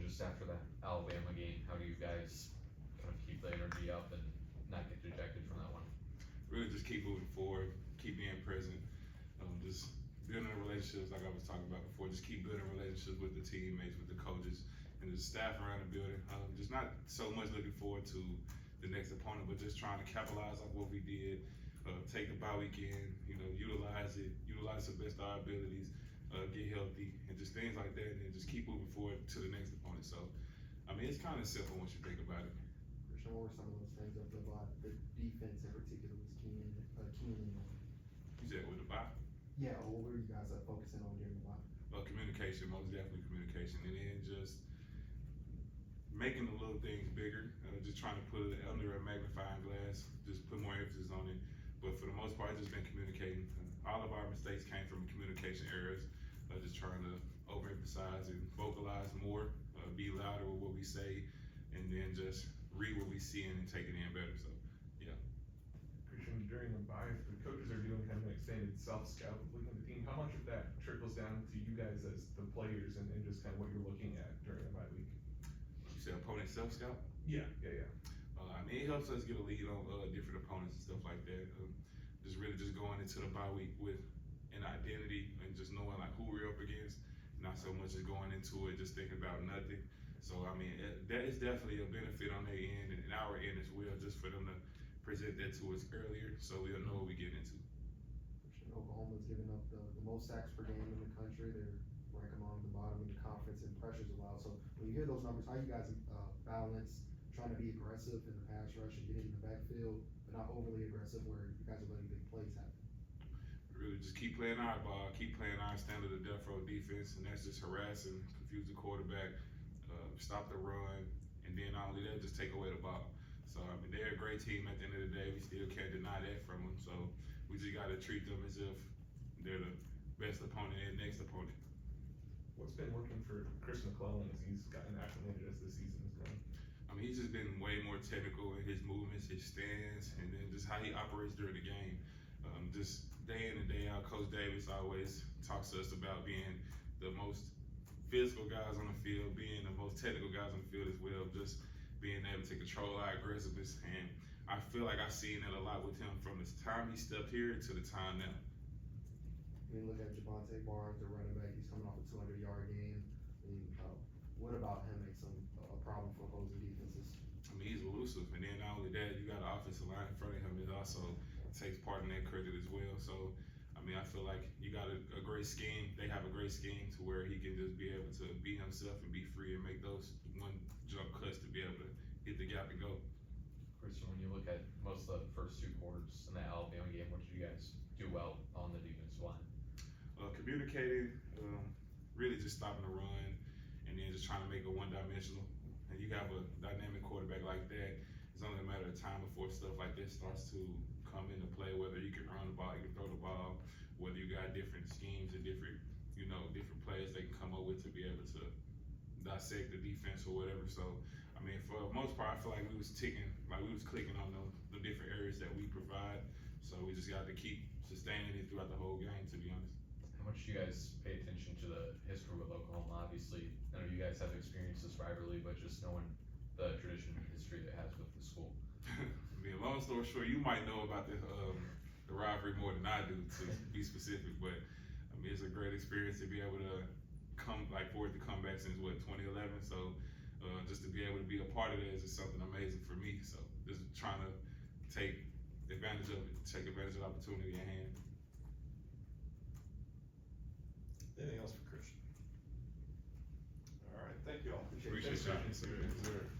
just after that Alabama game, how do you guys kind of keep the energy up and not get dejected from that one? Really just keep moving forward, keep being present, just building relationships like I was talking about before. Just keep building relationships with the teammates, with the coaches, and the staff around the building. Just not so much looking forward to the next opponent, but just trying to capitalize on what we did. Take the bye weekend, utilize it, utilize the best of our abilities, get healthy, and just things like that, and then just keep moving forward to the next opponent. So, I mean, it's kind of simple once you think about it. Kristian, what were some of those things that the defense in particular was keen in on? You said with the bye? Yeah, or what were you guys focusing on during the bye? Communication, most definitely communication, and then just making the little things bigger, just trying to put it under a magnifying glass, just put more emphasis on it. But for the most part, it's just been communicating. All of our mistakes came from communication errors, just trying to overemphasize and vocalize more, be louder with what we say, and then just read what we see and take it in better. So, yeah. Kristian, during the bye, if the coaches are doing kind of an extended self-scout looking at the team, how much of that trickles down to you guys as the players and just kind of what you're looking at during the bye week? You said opponent self-scout? Yeah. I mean, it helps us get a lead on different opponents and stuff like that. Just really just going into the bye week with an identity and just knowing like who we're up against, not so much as going into it just thinking about nothing. So I mean, that is definitely a benefit on their end and our end as well, just for them to present that to us earlier, so we'll know what we get into. Oklahoma's given up the most sacks per game in the country. They're ranked among the bottom in the conference in pressures allowed. So when you hear those numbers, how you guys balance trying to be aggressive in the pass rush and getting in the backfield, but not overly aggressive where you guys are letting big plays happen? Really just keep playing our ball, keep playing our standard of death row defense, and that's just harass and confuse the quarterback, stop the run, and then not only that, just take away the ball. So, I mean, they're a great team at the end of the day. We still can't deny that from them. So, we just got to treat them as if they're the best opponent and next opponent. What's been working for Chris McClellan as he's gotten acclimated as the season is going? I mean, he's just been way more technical in his movements, his stance, and then just how he operates during the game. Just day in and day out, Coach Davis always talks to us about being the most physical guys on the field, being the most technical guys on the field as well, just being able to control our aggressiveness. And I feel like I've seen that a lot with him from the time he stepped here to the time now. When you look at Javonte Barnes, the running back, he's coming off a 200-yard game. I mean, what about him makes him a problem for opposing defenses? I mean, he's elusive, and then not only that, you got an offensive line in front of him that also takes part in that credit as well. So, I mean, I feel like you got a great scheme. They have a great scheme to where he can just be able to be himself and be free and make those one jump cuts to be able to hit the gap and go. Kristian, when you look at most of the first two quarters in that Alabama game, what did you guys do well on the defensive line? Communicating, really just stopping the run, and then just trying to make it one-dimensional. And you have a dynamic quarterback like that, it's only a matter of time before stuff like this starts to come into play, whether you can run the ball, you can throw the ball, whether you got different schemes and different plays they can come up with to be able to dissect the defense or whatever. So, I mean, for the most part, I feel like we was clicking on the different areas that we provide. So we just got to keep sustaining it throughout the whole game, to be honest. How much do you guys pay attention to the history with Oklahoma? Obviously, I know you guys have experienced this rivalry, but just knowing the tradition and history that it has with the school. I mean, long story short, you might know about the rivalry more than I do, to be specific. But I mean, it's a great experience to be able to for it to come back since 2011. So just to be able to be a part of that is just something amazing for me. So just trying to take advantage of the opportunity at hand. Anything else for Kristian? All right, thank you all. Appreciate y'all. Thanks, Kristian.